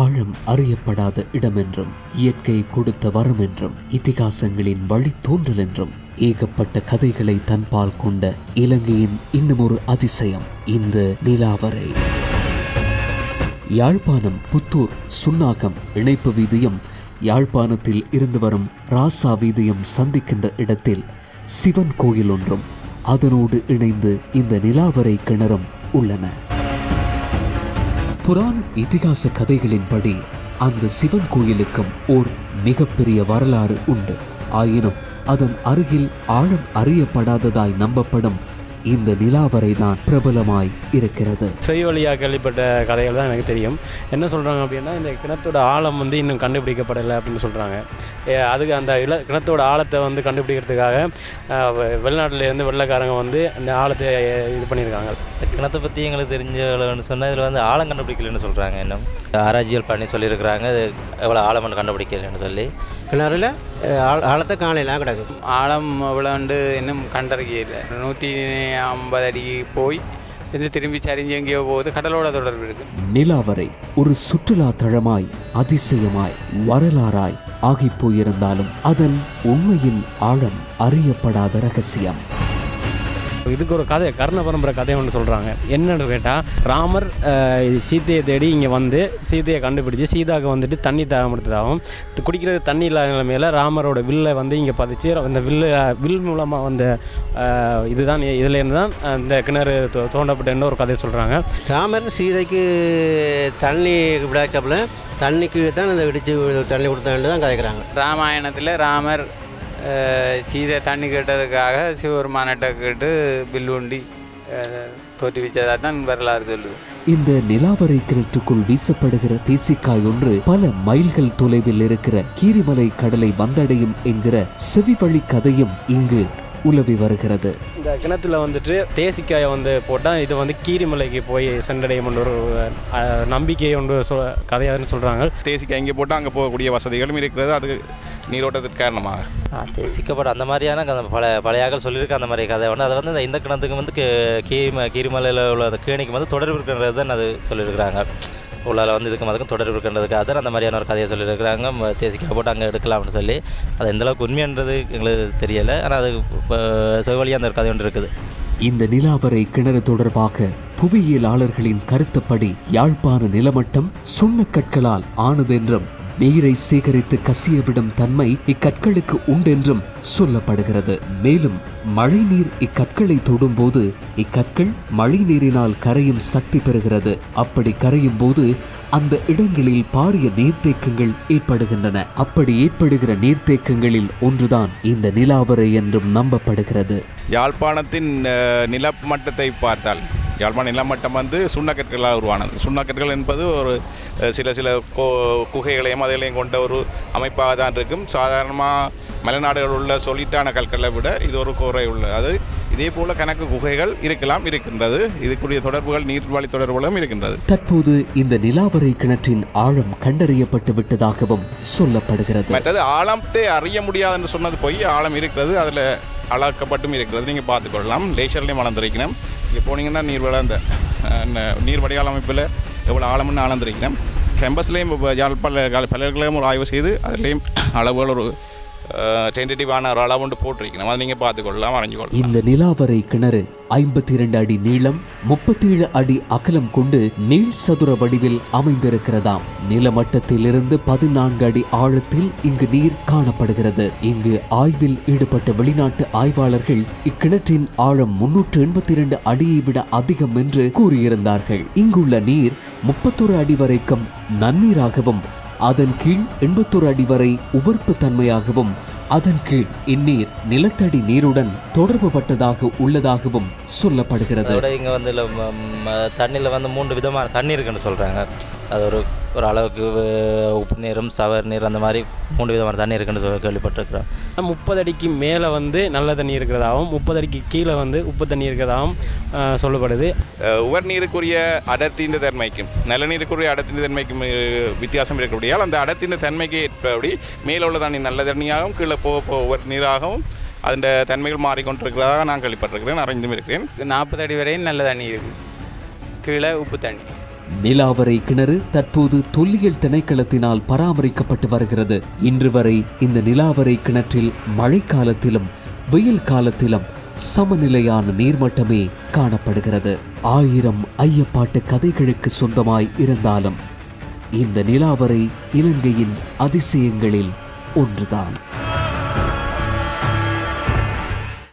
ஆழம் அறியப்படாத இடமென்றும், இயற்கை கொடுத்த வரம் என்றும், இதிகாசங்களின் வழித்தோன்றல் என்றும் ஏகப்பட்ட கதைகளை தன்பால் கொண்ட இலங்கையின் இன்னுமொரு அதிசயம் இந்த நிலாவரை. யாழ்ப்பாணம் புத்தூர் சுன்னாகம் இணைப்பு வீதியும் யாழ்ப்பாணத்தில் இருந்து வரும் ராசா வீதியும் சந்திக்கின்ற இடத்தில் சிவன் கோயில் ஒன்றும் அதனோடு இணைந்து இந்த நிலாவரை கிணறும் உள்ளன. புராண இதிகாச கதைகளின்படி அந்த சிவன் கோயிலுக்கும் ஓர் மிகப்பெரிய வரலாறு உண்டு. ஆயினும் அதன் அருகில் ஆழம் அறியப்படாததாய் நம்பப்படும் இந்த நிலாவரை தான் பிரபலமாய் இருக்கிறது. செய்வழியாக கேள்விப்பட்ட கதைகள் தான் எனக்கு தெரியும். என்ன சொல்கிறாங்க அப்படின்னா, இந்த கிணத்தோட ஆழம் இன்னும் கண்டுபிடிக்கப்படலை அப்படின்னு சொல்கிறாங்க. அதுக்கு அந்த கிணத்தோட ஆழத்தை கண்டுபிடிக்கிறதுக்காக வெளிநாட்டிலேருந்து வெள்ளைக்காரங்க அந்த ஆழத்தை இது பண்ணியிருக்காங்க. கிணத்தை பற்றி எங்களுக்கு தெரிஞ்சவங்கன்னு சொன்னால் இதில் ஆழம் கண்டுபிடிக்கலன்னு சொல்கிறாங்க. இன்னும் ஆராய்ச்சிகள் பண்ணி சொல்லியிருக்கிறாங்க எவ்வளோ ஆழம் கண்டுபிடிக்கலன்னு சொல்லி. கிணறுல ஆழத்தை காணலாம் கிடக்கு. ஆழம் எவ்வளோண்டு இன்னும் கண்டறியல. 150 அடி போய் திரும்பி சரிஞ்சு எங்கேயோ போகுது. கடலோட தொடர்பு இருக்கு. நிலாவரை ஒரு சுற்றுலா தளமாய், அதிசயமாய், வரலாறாய் ஆகி போயிருந்தாலும் அதன் உண்மையின் ஆழம் அறியப்படாத ரகசியம். இதுக்கு ஒரு கதை, கர்ண பரம்பரை கதை ஒன்று சொல்கிறாங்க. என்னன்னு கேட்டால், ராமர் சீதையை தேடி இங்கே சீதையை கண்டுபிடிச்சி சீதாவுக்கு தண்ணி தேவைப்படுத்ததாகவும், குடிக்கிறது தண்ணி இல்லாத நிலைமையில் ராமரோட வில்லை இங்கே பதிச்சு அந்த வில் மூலமாக இதுதான் இதுலேருந்து தான் இந்த கிணறு தோண்டப்பட்டன்னு ஒரு கதை சொல்கிறாங்க. ராமர் சீதைக்கு தண்ணி விடாக்கப்பில் தண்ணிக்கு தான் அந்த இடித்து தண்ணி கொடுத்தாண்டு தான் கதைக்கிறாங்க. ராமாயணத்தில் ராமர் சீதை தண்ணி கேட்டதுக்காக சிவபெருமானிட்ட கேட்டு பில்லுண்டி தோற்றுவிச்சதாக தான் வரலாறு சொல்லுது. இந்த நிலாவரை கிணற்றுக்குள் வீசப்படுகிற தேசிக்காய் ஒன்று பல மைல்கள் தொலைவில் இருக்கிற கீரிமலை கடலை வந்தடையும் என்கிற செவிவழி கதையும் இங்கு உலவி வருகிறது. இந்த கிணத்துல தேசிக்காயை போட்டால் இது கீரிமலைக்கு போய் சென்றடையும் ஒரு நம்பிக்கை ஒன்று கதையாதுன்னு சொல்கிறாங்க. தேசிக்காய் இங்கே போட்டால் அங்கே போகக்கூடிய வசதிகளும் இருக்கிறது. அது நீரோட்டத்திற்கு காரணமாக தேசிக்கப்பட்ட அந்த மாதிரியான பழையாக சொல்லியிருக்க அந்த மாதிரி கதை அதை இந்த கிணத்துக்கு கீரிமலையில் உள்ள அந்த கேணிக்கு தொடர்பு இருக்கிறது தான் அது சொல்லியிருக்கிறாங்க. உள்ளால் இதுக்கு அதுக்கும் தொடர்பு இருக்கின்றதுக்காக தான் அந்த மாதிரியான ஒரு கதையை சொல்லியிருக்கிறாங்க. தேசிக்காய் போட்டு அங்கே எடுக்கலாம்னு சொல்லி. அது எந்தளவுக்கு உண்மைன்றது எங்களுக்கு தெரியலை. ஆனால் அது செவ்வழியாக அந்த ஒரு கதை ஒன்று இருக்குது. இந்த நிலாவரை கிணறு தொடர்பாக புவியியலாளர்களின் கருத்துப்படி யாழ்ப்பாண நிலமட்டம் சுண்ணக்கற்களால் ஆனதென்றும், நீரை சேகரித்து கசியவிடும் தன்மை இக்கற்களுக்கு உண்டென்றும் சொல்லப்படுகிறது. மேலும் மழைநீர் இக்கற்களை தொடும்போது இக்கற்கள் மழை நீரினால் கரையும் சக்தி பெறுகிறது. அப்படி கரையும் போது அந்த இடங்களில் பாரிய நீர்த்தேக்கங்கள் ஏற்படுகின்றன. அப்படி ஏற்படுகிற நீர்த்தேக்கங்களில் ஒன்றுதான் இந்த நிலாவரை என்றும் நம்பப்படுகிறது. யாழ்ப்பாணத்தின் நிலமட்டத்தை பார்த்தால், யாழ்ப்பாண நிலமட்டம் சுண்ணக்கற்களால் உருவானது. சுண்ணக்கற்கள் என்பது ஒரு சில குகைகளையும் அதைகளையும் கொண்ட ஒரு அமைப்பாக தான் இருக்கும். சாதாரணமாக மலைநாடுகள் உள்ள சொலிட்டான கற்களை விட இது ஒரு குறை உள்ளது. அது இதே போல கணக்கு குகைகள் இருக்கின்றது. இதுக்குரிய தொடர்புகள் நீர்வழி தொடர்புகளும் இருக்கின்றது. தற்போது இந்த நிலாவரை கிணற்றின் ஆழம் கண்டறியப்பட்டு விட்டதாகவும் சொல்லப்படுகிறது. மற்றது ஆழத்தை அறிய முடியாது என்று சொன்னது போய், ஆழம் இருக்கிறது, அதில் அளக்கப்பட்டும் இருக்கிறது. நீங்கள் பார்த்துக்கொள்ளலாம். லேசர்லேயும் அளந்திருக்கணும். இங்கே போனீங்கன்னா நீர் வடிகால் அமைப்பில் எவ்வளோ ஆழம்னு அளந்திருக்கணும். கேம்பஸ்லேயும் பலர்களையும் ஒரு ஆய்வு செய்து அதிலேயும் அளவுகள் ஒரு டென்டேட்டிவான ஒரு அளவு ஒன்று போட்டிருக்கணும். அதை நீங்கள் பார்த்துக்கொள்ளலாம், அறிஞ்சுக்கொள்ளலாம். இந்த நிலாவரை கிணறு 52 அடி நீளம், 37 அடி அகலம் கொண்டு நீள் சதுர வடிவில் அமைந்திருக்கிறதாம். நிலமட்டத்திலிருந்து 14 அடி ஆழத்தில் இங்கு நீர் காணப்படுகிறது. இங்கு ஆய்வில் ஈடுபட்ட வெளிநாட்டு ஆய்வாளர்கள் இக்கிணற்றின் ஆழம் 382 அடியை விட அதிகம் என்று கூறியிருந்தார்கள். இங்குள்ள நீர் 31 அடி வரைக்கும் நன்னீராகவும், அதன் கீழ் 81 அடி வரை உவர்ப்பு தன்மையாகவும், அதன் கீழ் இந்நீர் நிலத்தடி நீருடன் தொடர்பு பட்டதாக உள்ளதாகவும் சொல்லப்படுகிறது. இங்கே தண்ணியில் 3 விதமான தண்ணி இருக்குன்னு சொல்கிறாங்க. அது ஒரு அளவுக்கு உப்பு நீரும் சவர் நீர் அந்த மாதிரி 3 விதமான தண்ணி இருக்குன்னு கேள்விப்பட்டிருக்கிறோம். 30 அடிக்கு மேலே நல்ல தண்ணி இருக்கிறதாகவும், 30 அடிக்கு கீழே உப்பு தண்ணி இருக்கிறதாகவும் சொல்லப்படுது. உவர் நீருக்குரிய அடர்த்தியின் தன்மைக்கும் நல்ல நீருக்குரிய அடர்த்தியின் தன்மைக்கும் வித்தியாசம் இருக்கக்கூடியால் அந்த அடர்த்தியின் தன்மைக்கு ஏற்படி மேலே உள்ள தண்ணி நல்ல தண்ணியாகவும் கீழே போக உவர் நீராகவும் அதன் தன்மைகள் மாறிக்கொண்டிருக்கிறதாக நான் கேள்விப்பட்டிருக்கிறேன், அறிந்தும் இருக்கிறேன். 40 அடி வரையும் நல்ல தண்ணி இருக்குது, கீழே உப்பு தண்ணி. நிலாவரை கிணறு தற்போது தொல்லியல் திணைக்களத்தினால் பராமரிக்கப்பட்டு வருகிறது. இன்று வரை இந்த நிலாவரை கிணற்றில் மழைக்காலத்திலும் வெயில் காலத்திலும் சமநிலையான நீர்மட்டமே காணப்படுகிறது. 1000 ஐயப்பாட்டு கதைகளுக்கு சொந்தமாய் இருந்தாலும் இந்த நிலாவரை இலங்கையின் அதிசயங்களில் ஒன்றுதான்.